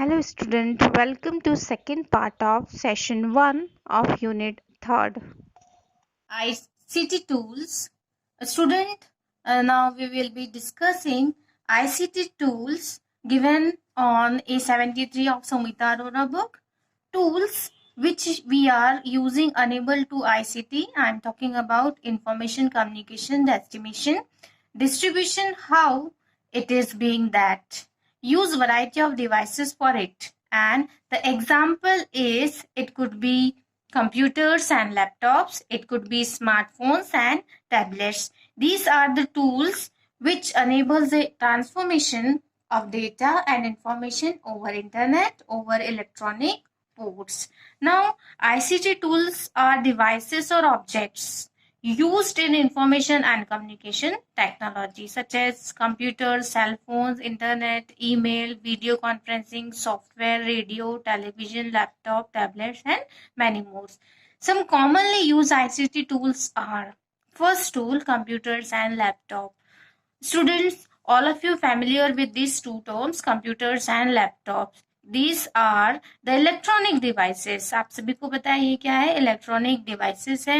Hello student, welcome to second part of session 1 of unit 3rd. ICT tools. Student, now we will be discussing ICT tools given on A73 of Samhita Arora book. Tools which we are using unable to ICT. I am talking about information communication estimation, distribution, how it is being that. Use variety of devices for it. And the example is it could be computers and laptops, it could be smartphones and tablets. These are the tools which enable the transformation of data and information over internet, over electronic ports. Now, ICT tools are devices or objects used in information and communication technology such as computers, cell phones, internet, email, video conferencing, software, radio, television, laptop, tablets, and many more. Some commonly used ICT tools are: first tool, computers and laptop. Students, all of you familiar with these two terms, computers and laptops. These are the electronic devices. आप सभी को पता है ये क्या है? Electronic devices है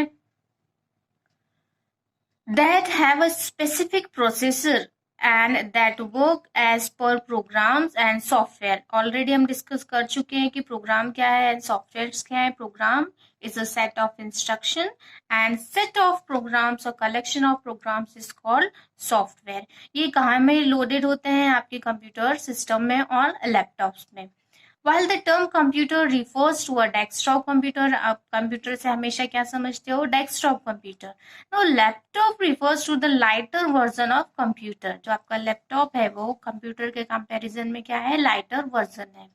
that have a specific processor and that work as per programs and software. Already हम discuss कर चुके हैं कि program क्या है and softwares क्या है. Program is a set of instruction and set of programs or collection of programs is called software. ये कहाँ में loaded होते हैं? आपके computer system में और laptops में. While the term computer refers to a desktop computer, आप कंप्यूटर से हमेशा क्या समझते हो? Desktop computer. Now laptop refers to the lighter version of computer. जो आपका लैपटॉप है वो कंप्यूटर के कंपैरिजन में क्या है? लाइटर वर्जन है.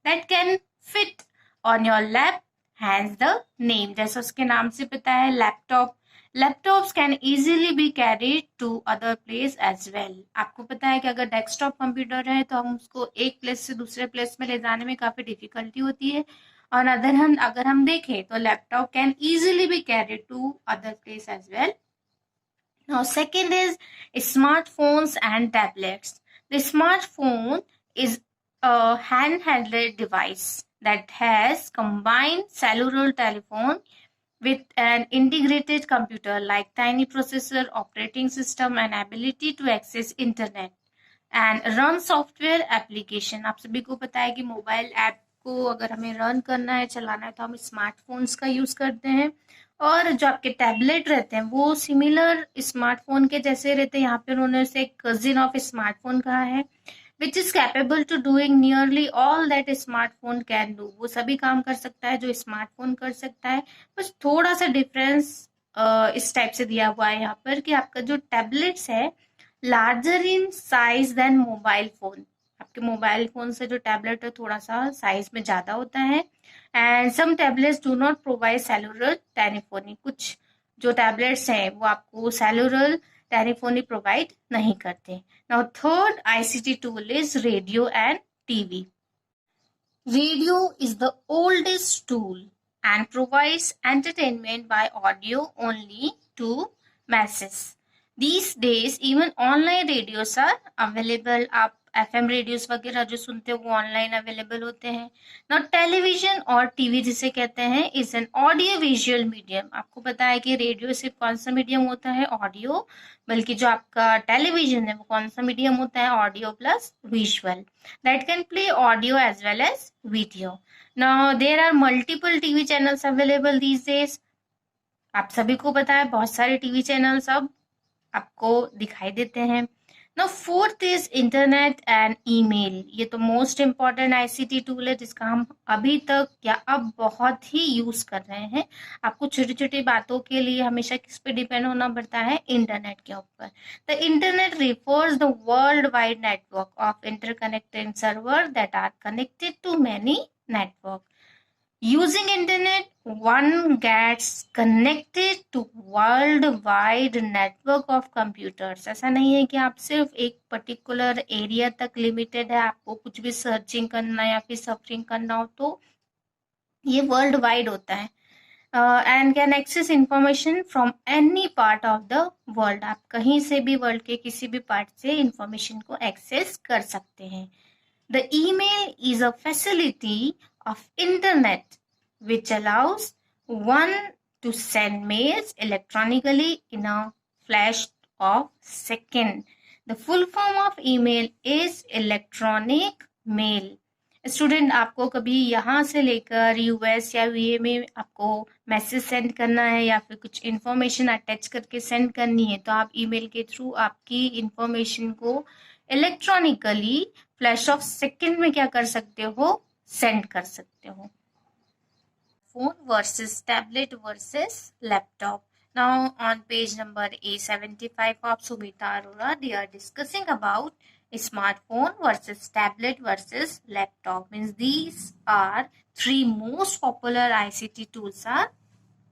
That can fit on your lap, hence the name. जैसे उसके नाम से पता है laptop. Laptops can easily be carried to other place as well. आपको पता है कि अगर डेस्कटॉप कंप्यूटर है तो हम उसको एक प्लेस से दूसरे प्लेस में ले जाने में काफी डिफिकल्टी होती है. और अगर हम देखें तो laptop can easily be carried to other place as well. Now second is smartphones and tablets. The smartphone is a handheld device that has combined cellular telephone with an integrated computer like tiny processor, operating system and ability to access internet and run software application. आप सभी को पता है कि mobile app को अगर हमें run करना है, चलाना है तो हम स्मार्टफोन्स का यूज करते हैं. और जो आपके टैबलेट रहते हैं वो सिमिलर स्मार्टफोन के जैसे रहते हैं. यहाँ पे उन्होंने उसे एक कजिन ऑफ स्मार्टफोन कहा है, which is capable to doing nearly all that smartphone can do. वो सभी काम कर सकता है जो स्मार्टफोन कर सकता है. बस थोड़ा सा डिफरेंस इस टाइप से दिया हुआ है यहाँ पर कि आपका जो टैबलेट्स है larger in size than mobile phone. आपके मोबाइल फोन से जो टैबलेट है थोड़ा सा साइज में ज्यादा होता है. And some tablets do not provide cellular telephony. कुछ जो टैबलेट्स हैं वो आपको सेलुलर टेलीफोनी प्रोवाइड नहीं करते. Now third ICT tool is radio and TV. Radio is the oldest tool and provides entertainment by audio only to masses. These days even online radios are available. आप FM radios वगैरह जो सुनते हो वो online available होते हैं. ना television और टीवी जिसे कहते हैं is an audio visual medium. आपको पता है कि रेडियो सिर्फ कौन सा मीडियम होता है? ऑडियो. बल्कि जो आपका टेलीविजन है वो कौन सा मीडियम होता है? Audio plus visual. That can play audio as well as video. Now there are multiple TV channels available these days. आप सभी को पता है बहुत सारे टीवी चैनल्स अब आपको दिखाई देते हैं. Now fourth is internet and email. ये तो मोस्ट इम्पॉर्टेंट आईसीटी टूल है जिसका हम अभी तक या अब बहुत ही यूज कर रहे हैं. आपको छोटी छोटी बातों के लिए हमेशा किस पे डिपेंड होना पड़ता है? इंटरनेट के ऊपर. The internet refers the world wide network of interconnected server that are connected to many network. Using internet, one gets connected to worldwide network of computers. ऐसा नहीं है कि आप सिर्फ एक पर्टिकुलर एरिया तक लिमिटेड है. आपको कुछ भी सर्चिंग करना या फिर सर्फिंग करना हो तो ये वर्ल्ड वाइड होता है. And can access information from any part of the world. आप कहीं से भी वर्ल्ड के किसी भी पार्ट से इंफॉर्मेशन को एक्सेस कर सकते हैं. The email is a facility of internet which allows one to send mails electronically in a flash of second. The full form of email is electronic mail. Student, आपको कभी यहाँ से लेकर यूएस या यूए में आपको मैसेज सेंड करना है या फिर कुछ इन्फॉर्मेशन अटैच करके सेंड करनी है, तो आप ईमेल के थ्रू आपकी इन्फॉर्मेशन को इलेक्ट्रॉनिकली फ्लैश ऑफ सेकंड में क्या कर सकते हो, सेंड कर सकते हो. Phone versus tablet versus laptop. Now on page number A75 of Sumita Arora, they are discussing about smartphone versus tablet versus laptop. Means these are three most popular ICT tools are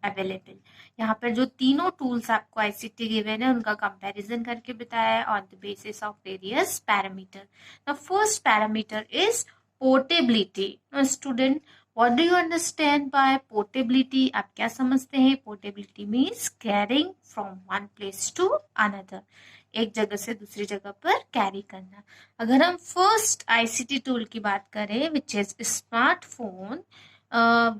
available. यहाँ पर जो तीनों tools आपको ICT given है उनका comparison करके बताया है on the basis of various parameter. The first parameter is portability. Student, what do you understand by portability? आप क्या समझते हैं? Portability means carrying from one place to another, एक जगह से दूसरी जगह पर कैरी करना. अगर हम फर्स्ट ICT टूल की बात करें विच इज स्मार्टफोन,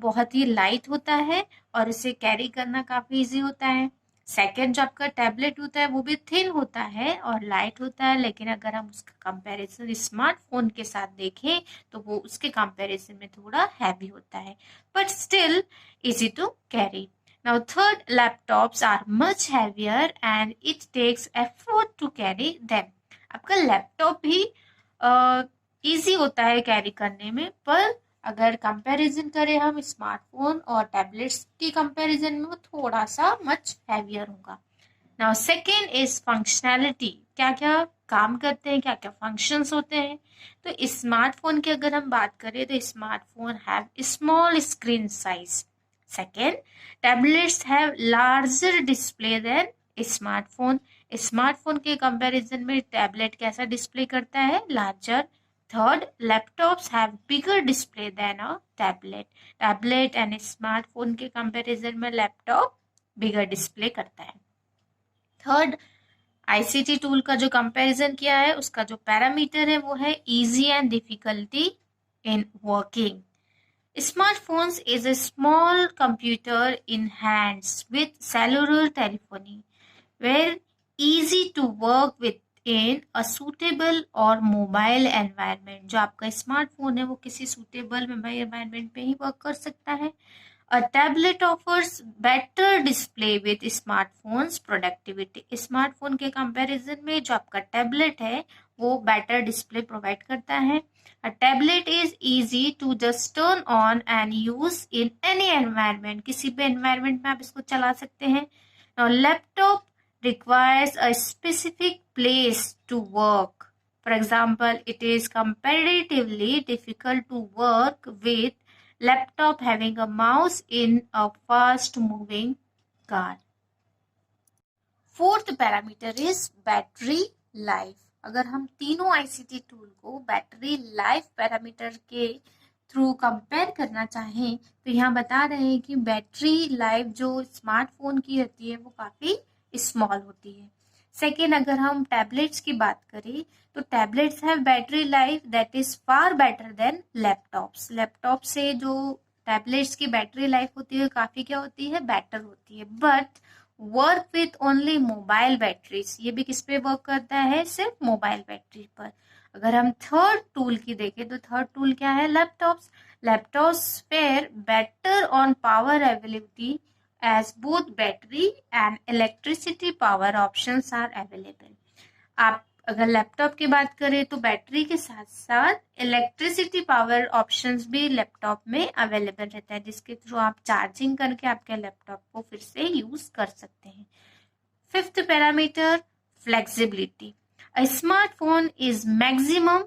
बहुत ही लाइट होता है और इसे कैरी करना काफी इजी होता है. सेकेंड जो आपका टैबलेट होता है वो भी थिन होता है और लाइट होता है, लेकिन अगर हम उसका कंपैरिजन स्मार्टफोन के साथ देखें तो वो उसके कंपैरिजन में थोड़ा हैवी होता है, but still easy to carry. Now third, laptops are much heavier and it takes effort to carry them. आपका लैपटॉप भी इजी होता है कैरी करने में, पर अगर कंपैरिजन करें हम स्मार्टफोन और टैबलेट्स की कंपैरिजन में वो थोड़ा सा मच हैवियर होगा. Now second is functionality. क्या क्या काम करते हैं, क्या क्या फंक्शंस होते हैं. तो स्मार्टफोन की अगर हम बात करें तो smartphone have small screen size. Second, tablets have larger display than smartphone. Smartphone के कंपैरिजन में टैबलेट कैसा डिस्प्ले करता है, larger. Third, laptops have bigger display than a tablet. Tablet and smartphone के comparison में laptop bigger display करता है. Third, ICT tool का जो comparison किया है उसका जो पैरामीटर है वो है easy and difficulty in working. Smartphones is a small computer in hands with cellular telephony, where easy to work with in a suitable और मोबाइल एनवायरनमेंट. जो आपका स्मार्टफोन है वो किसी सूटेबल मोबाइल एनवायरनमेंट पे ही वर्क कर सकता है. A tablet offers better display with smartphones productivity. Smartphone के कंपैरिजन में जो आपका टैबलेट है वो बेटर डिस्प्ले प्रोवाइड करता है. A tablet is easy to just turn on and use in any environment. किसी भी एनवायरनमेंट में आप इसको चला सकते हैं. Laptop requires a specific place to work. For example, it is comparatively difficult to work with laptop having a mouse in a fast moving car. Fourth parameter is battery life. अगर हम तीनों ICT tool को battery life parameter के through compare करना चाहें तो यहाँ बता रहे हैं कि बैटरी लाइफ जो स्मार्टफोन की रहती है वो काफी स्मॉल होती है. सेकेंड, अगर हम टैबलेट्स की बात करें तो tablets have battery life that is far better than laptops. Laptop से जो टैबलेट्स की बैटरी लाइफ होती है काफी क्या होती है, बेटर होती है, but work with only mobile batteries. ये भी किस पे वर्क करता है, सिर्फ मोबाइल बैटरी पर. अगर हम थर्ड टूल की देखें तो थर्ड टूल क्या है, laptops. Laptops fair better on power availability as both battery and electricity power options are available. आप अगर लैपटॉप की बात करें तो बैटरी के साथ साथ इलेक्ट्रिसिटी पावर ऑप्शंस भी लैपटॉप में अवेलेबल रहता है, जिसके थ्रू आप चार्जिंग करके आपके लैपटॉप को फिर से यूज कर सकते हैं. Fifth parameter, flexibility. A smartphone is maximum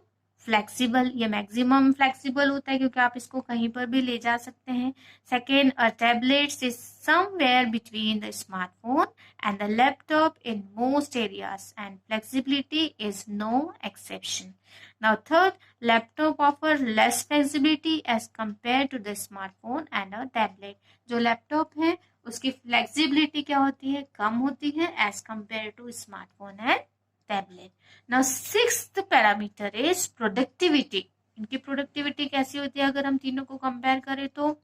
flexible. ये मैक्सिमम फ्लेक्सिबल होता है क्योंकि आप इसको कहीं पर भी ले जा सकते हैं. Second, a tablet is somewhere between the smartphone and the laptop in most areas and flexibility is no exception. Now third, laptop offer less flexibility as compare to the smartphone and a tablet. जो laptop है उसकी flexibility क्या होती है, कम होती है as compare to smartphone and tablet. Now sixth parameter is productivity. इनकी प्रोडक्टिविटी कैसी होती है अगर हम तीनों को कंपेयर करें तो?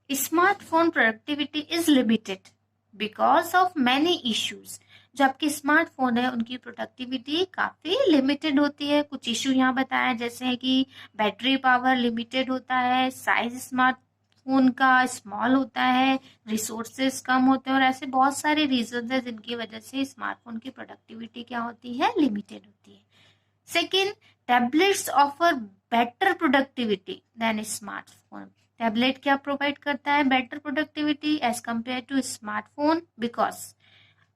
Smartphone productivity is limited because of many issues. जो आपके स्मार्टफोन है उनकी प्रोडक्टिविटी काफी लिमिटेड होती है। कुछ इशू यहाँ बताया जैसे है कि बैटरी पावर लिमिटेड होता है, साइज स्मार्टफोन का स्मॉल होता है, रिसोर्सेज कम होते हैं और ऐसे बहुत सारे रीजन है जिनकी वजह से स्मार्टफोन की प्रोडक्टिविटी क्या होती है, लिमिटेड होती है। Second, tablets offer better productivity than smartphone. Tablet क्या प्रोवाइड करता है, better productivity as compare to smartphone because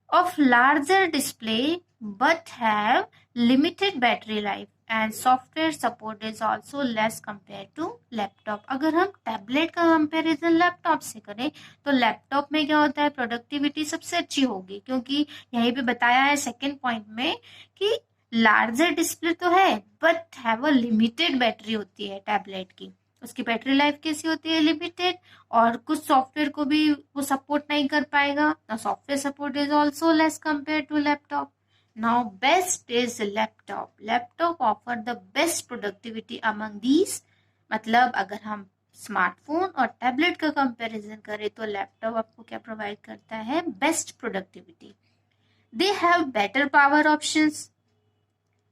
of larger display but have limited battery life and software support is also less compare to laptop. अगर हम tablet का comparison laptop से करें तो laptop में क्या होता है, प्रोडक्टिविटी सबसे अच्छी होगी क्योंकि यहीं पे बताया है सेकेंड पॉइंट में कि लार्जर डिस्प्ले तो है but have a limited battery होती है टैबलेट की, उसकी बैटरी लाइफ कैसी होती है, लिमिटेड, और कुछ सॉफ्टवेयर को भी वो सपोर्ट नहीं कर पाएगा। ना software support is also less compare to laptop. Now best is laptop. Laptop offer the best productivity among these. मतलब अगर हम स्मार्टफोन और टैबलेट का कंपैरिजन करें तो लैपटॉप आपको क्या प्रोवाइड करता है, best productivity. They have better power options,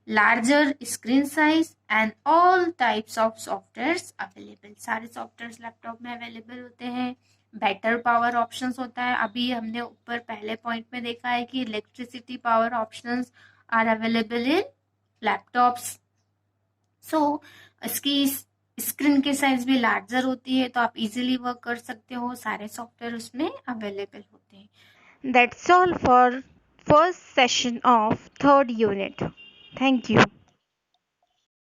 larger screen size and all types of softwares available। सारे सॉफ्टवेयर लैपटॉप में अवेलेबल होते हैं। बेटर पावर ऑप्शंस होता है, अभी हमने ऊपर पहले पॉइंट में देखा है कि electricity power options are available in laptops. So इसकी स्क्रीन की साइज भी लार्जर होती है तो आप इजीली वर्क कर सकते हो, सारे सॉफ्टवेयर उसमें अवेलेबल होते हैं। That's all for first session of third unit. Thank you.